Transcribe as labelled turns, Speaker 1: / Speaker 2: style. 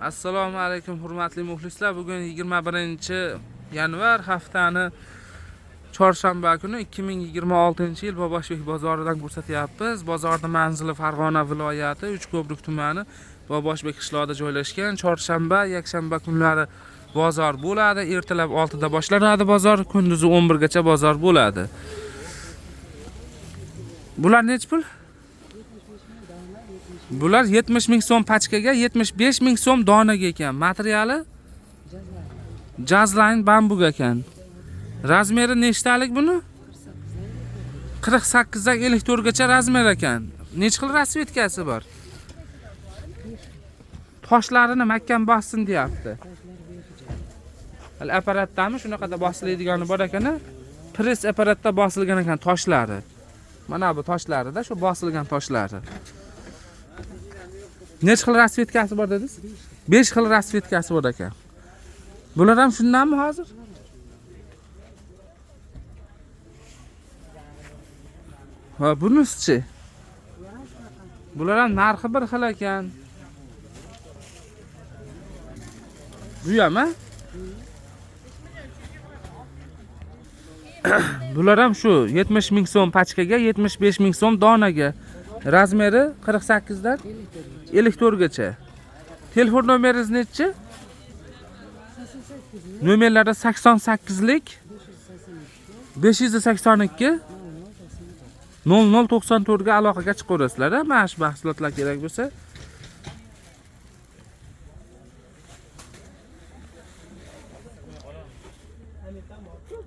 Speaker 1: Assalomu alaykum hurmatli muxlislar. Bugun 21-yanvar haftani chorshanba kuni 2026-yil Boboshbek bozoridan ko'rsatyapmiz. Bozorning manzili Farg'ona viloyati, Uchko'prik tumani, Boboshbek qishlog'ida joylashgan. Chorshanba, yakshanba kunlari bozor bo'ladi. Ertalab 6 da boshlanadi bozor, kunduzi 11 gacha bozor bo'ladi. Bular nech pul? Bular 70 ming so'm pachkaga, 75 ming so'm donaga ekan. Materiali Jazzline bambuk ekan. Razmeri nechtalik buni? 48 dan 54 gacha razmer ekan. Nech xil rasvetkasi bor? Toshlarini mahkam bossin deyapti. Hal apparatdami shunaqada bosiladigan bor ekan. Press apparatda bosilgan ekan toshlari. Mana bu toshlarida shu bosilgan toshlari. Nech xil rasvetkasi bor dedingiz? 5 xil rasvetkasi bor ekan. Bular ham shundanmi hozir? Ha, bunisi-chi? Bular ham narxi bir xil ekan. Bu ham a? Bular ham shu 70 ming so'm pachkaga, 75 ming so'm donaga. Razmeri 48 dan 54 gacha. Telefon nomeringiz nechi? Nomerlari 88lik 582 0094 ga aloqaga chiqaverasizlar. Mana shu mahsulotlar kerak bo'lsa